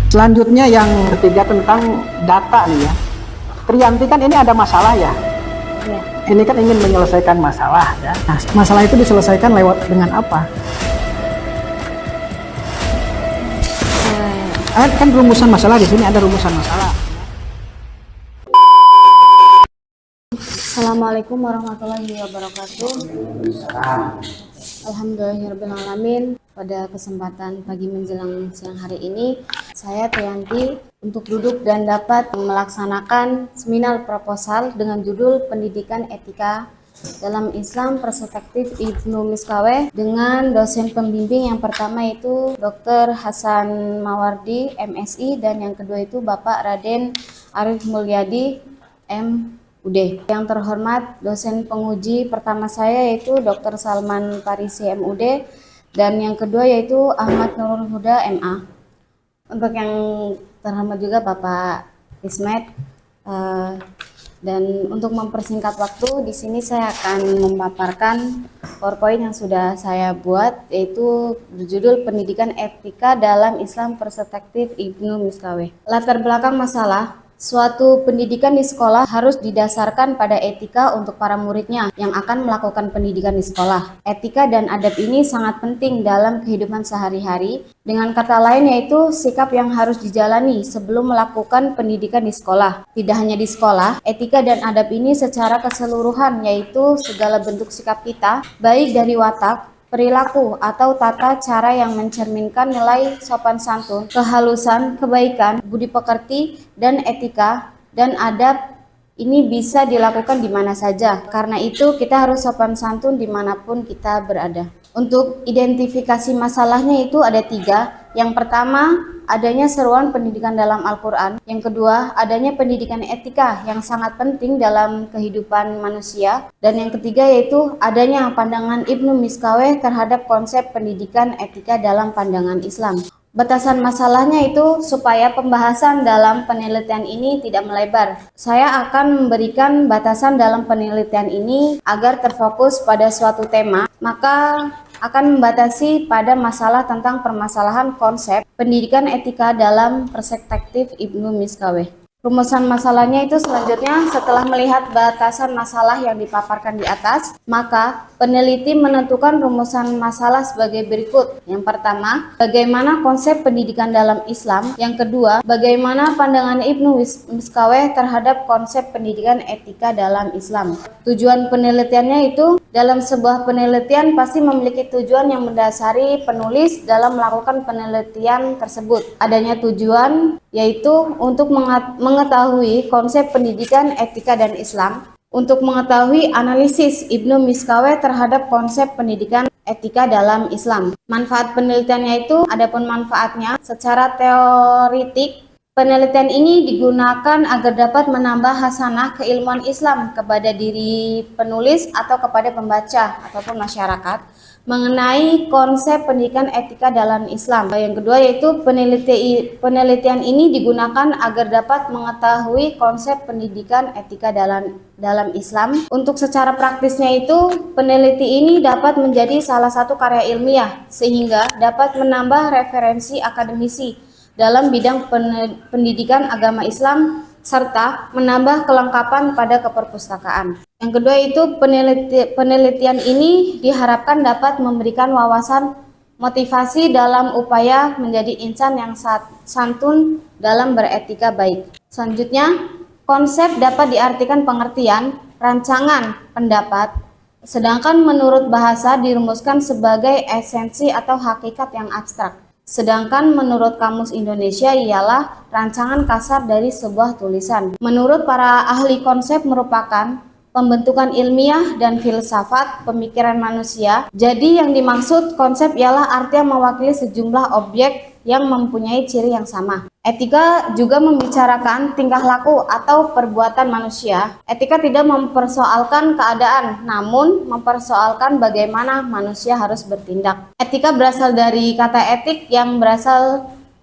Selanjutnya yang ketiga tentang data nih ya. Triyanti kan ini ada masalah ya. Ya. Ini kan ingin menyelesaikan masalah ya. Nah, masalah itu diselesaikan lewat dengan apa? Kan rumusan masalah di sini ada rumusan masalah. Assalamualaikum warahmatullahi wabarakatuh. Alhamdulillahirrahmanirrahim. Pada kesempatan pagi menjelang siang hari ini, saya Triyanti untuk duduk dan dapat melaksanakan seminar proposal dengan judul Pendidikan Etika dalam Islam Perspektif Ibnu Miskaweh dengan dosen pembimbing yang pertama itu Dr. Hasan Mawardi, MSI, dan yang kedua itu Bapak Raden Arif Mulyadi, MUD. Yang terhormat dosen penguji pertama saya yaitu Dr. Salman Parisi, MUD, dan yang kedua yaitu Ahmad Nurul Huda, MA. Untuk yang terhormat juga Bapak Ismet, dan untuk mempersingkat waktu, di sini saya akan memaparkan PowerPoint yang sudah saya buat, yaitu berjudul Pendidikan Etika dalam Islam Perspektif Ibnu Miskaweh. Latar belakang masalah, suatu pendidikan di sekolah harus didasarkan pada etika untuk para muridnya yang akan melakukan pendidikan di sekolah. Etika dan adab ini sangat penting dalam kehidupan sehari-hari. Dengan kata lain yaitu sikap yang harus dijalani sebelum melakukan pendidikan di sekolah. Tidak hanya di sekolah, etika dan adab ini secara keseluruhan yaitu segala bentuk sikap kita, baik dari watak, perilaku atau tata cara yang mencerminkan nilai sopan santun, kehalusan, kebaikan, budi pekerti, dan etika dan adab ini bisa dilakukan di mana saja. Karena itu kita harus sopan santun dimanapun kita berada. Untuk identifikasi masalahnya itu ada 3. Yang pertama, adanya seruan pendidikan dalam Al-Quran. Yang kedua, adanya pendidikan etika yang sangat penting dalam kehidupan manusia. Dan yang ketiga yaitu adanya pandangan Ibnu Miskaweh terhadap konsep pendidikan etika dalam pandangan Islam. Batasan masalahnya itu supaya pembahasan dalam penelitian ini tidak melebar. Saya akan memberikan batasan dalam penelitian ini agar terfokus pada suatu tema, maka akan membatasi pada masalah tentang permasalahan konsep pendidikan etika dalam perspektif Ibnu Miskaweh. Rumusan masalahnya itu selanjutnya setelah melihat batasan masalah yang dipaparkan di atas, maka peneliti menentukan rumusan masalah sebagai berikut. Yang pertama, bagaimana konsep pendidikan dalam Islam. Yang kedua, bagaimana pandangan Ibnu Miskaweh terhadap konsep pendidikan etika dalam Islam. Tujuan penelitiannya itu, dalam sebuah penelitian pasti memiliki tujuan yang mendasari penulis dalam melakukan penelitian tersebut. Adanya tujuan yaitu untuk mengetahui konsep pendidikan etika dan Islam, untuk mengetahui analisis Ibnu Miskaweh terhadap konsep pendidikan etika dalam Islam. Manfaat penelitiannya itu, adapun manfaatnya secara teoritik, penelitian ini digunakan agar dapat menambah hasanah keilmuan Islam kepada diri penulis atau kepada pembaca ataupun masyarakat mengenai konsep pendidikan etika dalam Islam. Yang kedua yaitu penelitian ini digunakan agar dapat mengetahui konsep pendidikan etika dalam Islam. Untuk secara praktisnya itu, peneliti ini dapat menjadi salah satu karya ilmiah sehingga dapat menambah referensi akademisi dalam bidang pendidikan agama Islam serta menambah kelengkapan pada keperpustakaan. Yang kedua itu penelitian ini diharapkan dapat memberikan wawasan motivasi dalam upaya menjadi insan yang santun dalam beretika baik. Selanjutnya, konsep dapat diartikan pengertian, rancangan, pendapat, sedangkan menurut bahasa dirumuskan sebagai esensi atau hakikat yang abstrak. Sedangkan menurut Kamus Indonesia ialah rancangan kasar dari sebuah tulisan. Menurut para ahli konsep merupakan pembentukan ilmiah dan filsafat pemikiran manusia. Jadi yang dimaksud konsep ialah arti yang mewakili sejumlah objek yang mempunyai ciri yang sama. Etika juga membicarakan tingkah laku atau perbuatan manusia. Etika tidak mempersoalkan keadaan, namun mempersoalkan bagaimana manusia harus bertindak. Etika berasal dari kata etik yang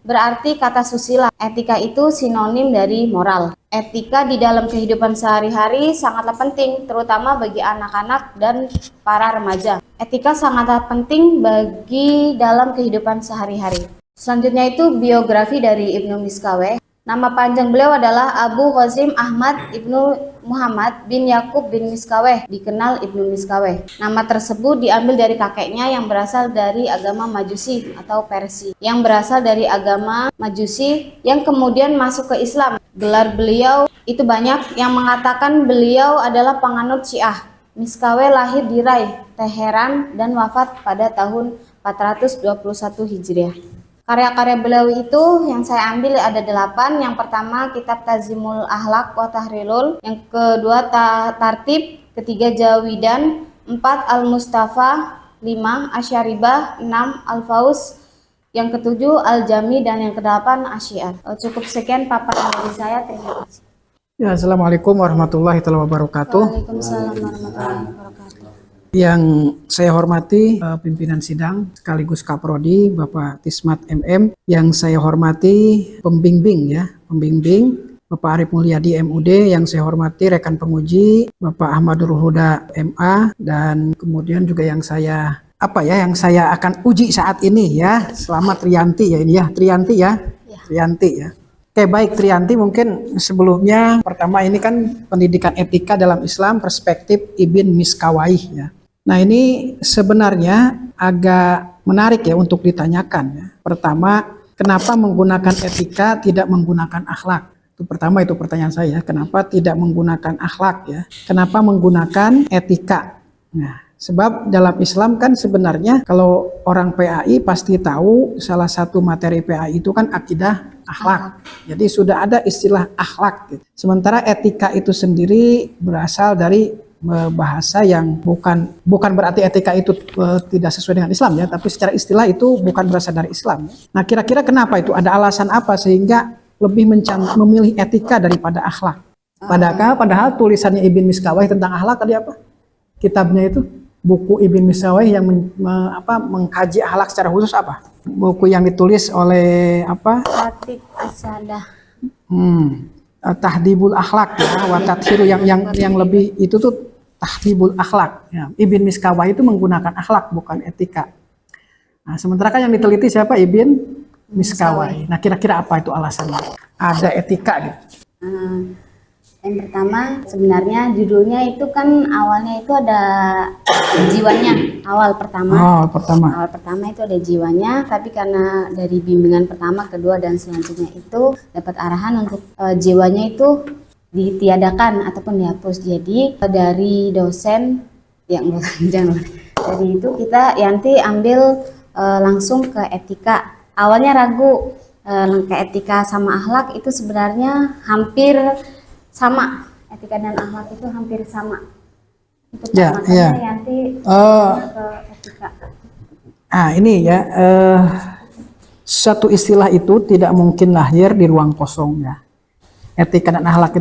berarti kata susila. Etika itu sinonim dari moral. Etika di dalam kehidupan sehari-hari sangatlah penting, terutama bagi anak-anak dan para remaja. Etika sangatlah penting bagi dalam kehidupan sehari-hari. Selanjutnya itu biografi dari Ibnu Miskaweh. Nama panjang beliau adalah Abu Qasim Ahmad Ibnu Muhammad bin Yakub bin Miskaweh, dikenal Ibnu Miskaweh. Nama tersebut diambil dari kakeknya yang berasal dari agama Majusi atau Persia, yang berasal dari agama Majusi yang kemudian masuk ke Islam. Gelar beliau itu banyak yang mengatakan beliau adalah penganut Syiah. Miskaweh lahir di Rai, Teheran dan wafat pada tahun 421 Hijriah. Karya-karya beliau itu yang saya ambil ada 8. Yang pertama kitab Tazimul Akhlaq wa Tahrilul, yang kedua Tartib, ketiga Jawidan, 4 Al-Mustafa, 5 Asyaribah, 6 Al-Faus, yang ketujuh Al-Jami, dan yang kedelapan Asyiar. Cukup sekian paparan dari saya, terima kasih. Ya, Assalamualaikum warahmatullahi wabarakatuh. Waalaikumsalam warahmatullahi wabarakatuh. Yang saya hormati pimpinan sidang sekaligus Kaprodi Bapak Tismat MM, yang saya hormati pembimbing Bapak Arif Mulyadi MUD, yang saya hormati rekan penguji Bapak Ahmadul Huda MA, dan kemudian juga yang saya akan uji saat ini ya. Selamat Trianti ya, ini ya Trianti ya. Trianti ya. Oke, baik Trianti, mungkin sebelumnya pertama ini kan pendidikan etika dalam Islam perspektif Ibn Miskawai ya. Nah, ini sebenarnya agak menarik ya untuk ditanyakan ya. Pertama, kenapa menggunakan etika tidak menggunakan akhlak? Itu pertama, itu pertanyaan saya, kenapa tidak menggunakan akhlak ya? Kenapa menggunakan etika? Nah, sebab dalam Islam kan sebenarnya kalau orang PAI pasti tahu salah satu materi PAI itu kan akidah akhlak. Jadi sudah ada istilah akhlak gitu. Sementara etika itu sendiri berasal dari bahasa yang bukan berarti etika itu tidak sesuai dengan Islam ya, tapi secara istilah itu bukan berasal dari Islam. Nah, kira-kira kenapa itu? Ada alasan apa sehingga lebih memilih etika daripada akhlak? Padahal tulisannya Ibn Miskawai tentang akhlak tadi apa? Kitabnya itu buku Ibn Miskawai yang mengkaji akhlak secara khusus apa? Buku yang ditulis oleh apa? Khatib As-Sadah. Tahdibul Akhlak ya, wa Tathhiru, yang lebih itu tuh Tahdibul Akhlak ya. Ibn Miskawai itu menggunakan akhlak bukan etika. Nah, sementara kan yang diteliti siapa? Ibn Miskawai. Nah, kira-kira apa itu alasannya? Ada etika gitu. Yang pertama sebenarnya judulnya itu kan awalnya itu ada jiwanya. Awal pertama itu ada jiwanya, tapi karena dari bimbingan pertama, kedua dan selanjutnya itu dapat arahan untuk jiwanya itu ditiadakan ataupun dihapus. Jadi dari dosen yang dari itu kita Yanti ambil langsung ke etika. Awalnya ragu ke etika sama akhlak itu sebenarnya hampir sama, etika dan akhlak itu hampir sama. Itu makanya Yanti ke etika. Ini ya satu istilah itu tidak mungkin lahir di ruang kosong ya. Etika dan akhlak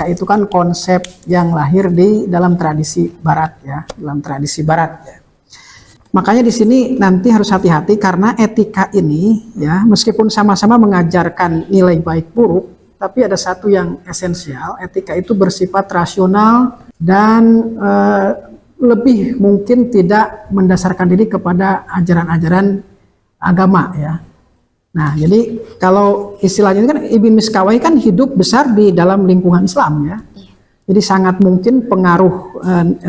itu kan konsep yang lahir di dalam tradisi Barat ya, Makanya di sini nanti harus hati-hati karena etika ini ya, meskipun sama-sama mengajarkan nilai baik buruk, tapi ada satu yang esensial. Etika itu bersifat rasional dan lebih mungkin tidak mendasarkan diri kepada ajaran-ajaran agama ya. Nah, jadi kalau istilahnya kan Ibn Miskawai kan hidup besar di dalam lingkungan Islam ya. Jadi sangat mungkin pengaruh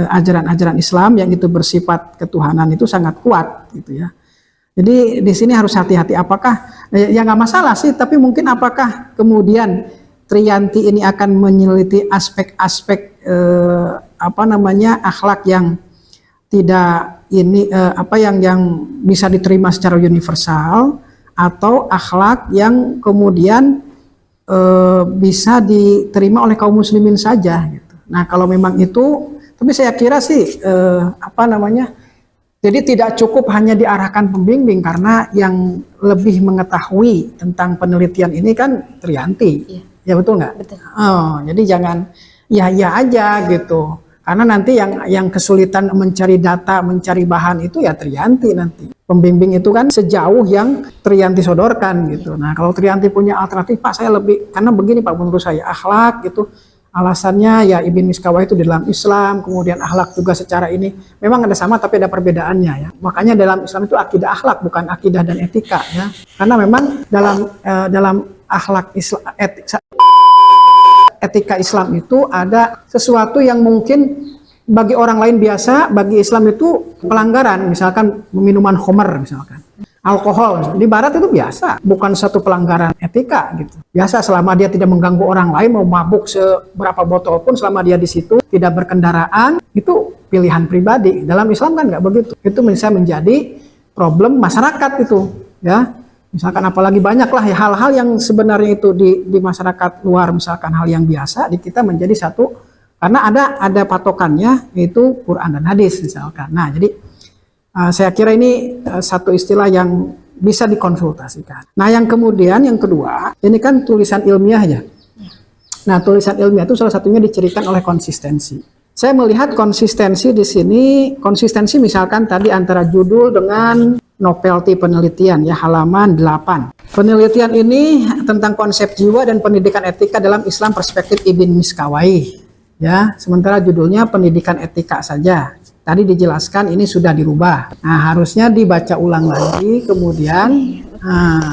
ajaran-ajaran Islam yang itu bersifat ketuhanan itu sangat kuat gitu ya. Jadi di sini harus hati-hati, apakah ya nggak masalah sih, tapi mungkin apakah kemudian Trianti ini akan meneliti aspek-aspek akhlak yang tidak yang bisa diterima secara universal, atau akhlak yang kemudian bisa diterima oleh kaum muslimin saja gitu. Nah, kalau memang itu, tapi saya kira sih jadi tidak cukup hanya diarahkan pembimbing, karena yang lebih mengetahui tentang penelitian ini kan Trianti. Ya betul nggak? Betul. Jadi jangan ya aja gitu. Karena nanti yang kesulitan mencari data, mencari bahan itu ya Trianti nanti. Pembimbing itu kan sejauh yang Trianti sodorkan gitu. Nah, kalau Trianti punya alternatif, Pak saya lebih, karena begini Pak menurut saya akhlak gitu, Alasannya ya Ibn Miskawai itu di dalam Islam, kemudian akhlak juga secara ini memang ada sama tapi ada perbedaannya ya. Makanya dalam Islam itu akidah akhlak bukan akidah dan etika ya. Karena memang dalam akhlak Islam, etika Islam itu ada sesuatu yang mungkin bagi orang lain biasa, bagi Islam itu pelanggaran, misalkan minuman khamar misalkan. Alkohol di barat itu biasa, bukan satu pelanggaran etika gitu. Biasa selama dia tidak mengganggu orang lain, mau mabuk seberapa botol pun selama dia di situ tidak berkendaraan, itu pilihan pribadi. Dalam Islam kan nggak begitu. Itu bisa menjadi problem masyarakat itu, ya. Misalkan apalagi banyaklah ya, hal-hal yang sebenarnya itu di masyarakat luar, misalkan hal yang biasa di kita menjadi satu karena ada patokannya yaitu Quran dan hadis misalkan. Nah, jadi saya kira ini satu istilah yang bisa dikonsultasikan. Nah, yang kemudian yang kedua, ini kan tulisan ilmiah ya. Nah, tulisan ilmiah itu salah satunya dicirikan oleh konsistensi. Saya melihat konsistensi di sini, konsistensi misalkan tadi antara judul dengan novelty penelitian ya, halaman 8. Penelitian ini tentang konsep jiwa dan pendidikan etika dalam Islam perspektif Ibn Miskawai. Ya, sementara judulnya pendidikan etika saja. Tadi dijelaskan ini sudah dirubah. Nah, harusnya dibaca ulang lagi kemudian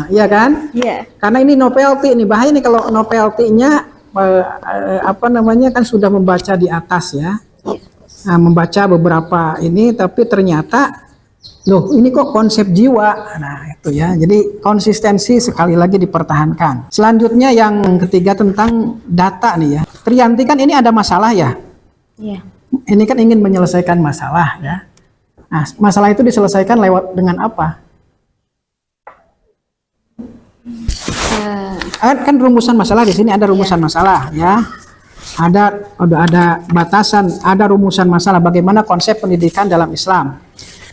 iya kan? Iya. Karena ini novelty, ini bahaya nih kalau novelty-nya kan sudah membaca di atas ya. Nah, membaca beberapa ini tapi ternyata loh, ini kok konsep jiwa. Nah, itu ya. Jadi konsistensi sekali lagi dipertahankan. Selanjutnya yang ketiga tentang data nih ya. Triyanti kan ini ada masalah ya? Iya. Ini kan ingin menyelesaikan masalah ya. Nah, masalah itu diselesaikan lewat dengan apa? Kan rumusan masalah di sini ada rumusan masalah ya. Ada batasan, ada rumusan masalah bagaimana konsep pendidikan dalam Islam.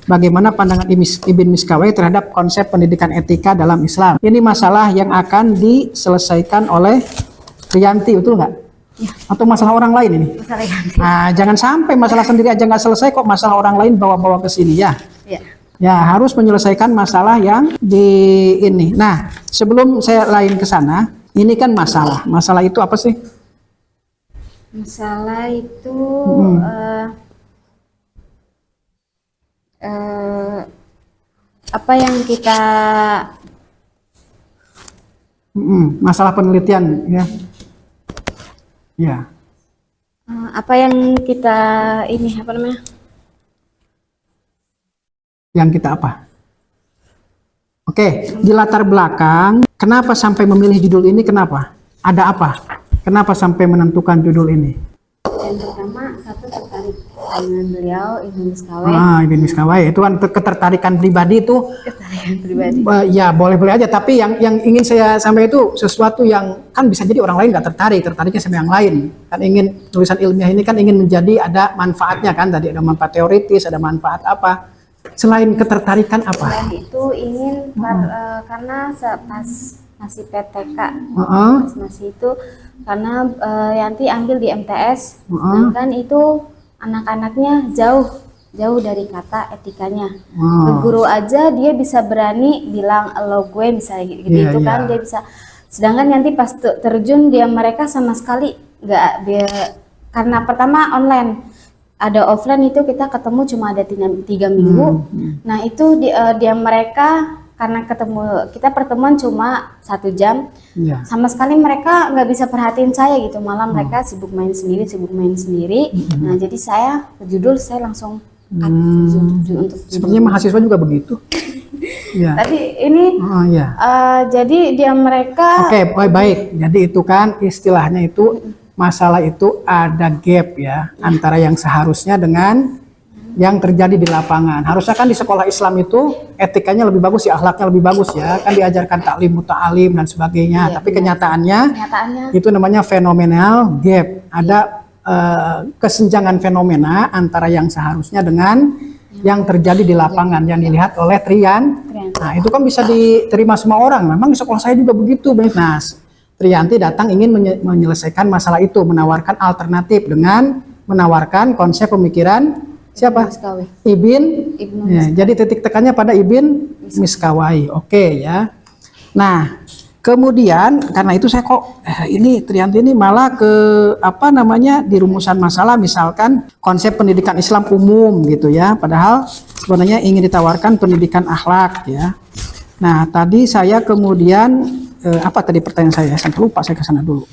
Bagaimana pandangan Ibn Miskawai terhadap konsep pendidikan etika dalam Islam. Ini masalah yang akan diselesaikan oleh Triyanti, betul nggak? Ya. Atau masalah orang lain ini? Nah, jangan sampai masalah sendiri aja nggak selesai kok masalah orang lain bawa-bawa ke sini ya. Ya. Ya, harus menyelesaikan masalah yang di ini. Nah, sebelum saya lain ke sana, ini kan masalah. Masalah itu apa sih? Masalah itu apa yang kita masalah penelitian ya. Ya. Apa yang kita ini apa namanya? Yang kita apa? Oke, di latar belakang, kenapa sampai memilih judul ini? Kenapa? Ada apa? Kenapa sampai menentukan judul ini? Yang pertama, satu tertarik dengan beliau Ibn Miskawai. Ibn Miskawai itu kan ketertarikan pribadi itu. Ketertarikan pribadi. Ya boleh-boleh aja. Tapi yang ingin saya sampaikan itu sesuatu yang kan bisa jadi orang lain nggak tertariknya sama yang lain. Kan ingin tulisan ilmiah ini kan ingin menjadi ada manfaatnya kan. Tadi ada manfaat teoritis, ada manfaat apa. Selain ketertarikan apa? Selain itu ingin karena pas masih PTK, masih itu karena Yanti ambil di MTS, sedangkan itu anak-anaknya jauh dari kata etikanya. Ke guru aja dia bisa berani bilang lo gue misalnya gitu, itu kan dia bisa. Sedangkan Yanti pas terjun mereka sama sekali nggak, karena pertama online. Ada offline itu kita ketemu cuma ada 3 minggu. Nah itu dia mereka karena kita pertemuan cuma 1 jam, sama sekali mereka nggak bisa perhatiin saya gitu, malah mereka sibuk main sendiri. Nah jadi saya judul saya langsung untuk sepertinya mahasiswa juga begitu. Ya. Tadi ini jadi dia mereka baik. Jadi itu kan istilahnya itu masalah itu ada gap ya antara yang seharusnya dengan yang terjadi di lapangan. Harusnya kan di sekolah Islam itu etikanya lebih bagus ya, akhlaknya lebih bagus ya, kan diajarkan taklim, muta'alim dan sebagainya. Tapi kenyataannya itu namanya fenomenal gap. Ada kesenjangan fenomena antara yang seharusnya dengan yang terjadi di lapangan yang dilihat oleh Triyanti. Nah, itu kan bisa diterima semua orang. Memang di sekolah saya juga begitu, Nah, Triyanti datang ingin menyelesaikan masalah itu, menawarkan alternatif dengan menawarkan konsep pemikiran siapa? Ibn. Ya, jadi titik tekannya pada Ibn Miskawai. Oke ya. Nah, Kemudian karena itu saya kok ini Triyanti ini malah ke apa namanya di rumusan masalah misalkan konsep pendidikan Islam umum gitu ya, padahal sebenarnya ingin ditawarkan pendidikan akhlak ya. Nah tadi saya kemudian apa tadi pertanyaan saya sampai lupa saya ke sana dulu.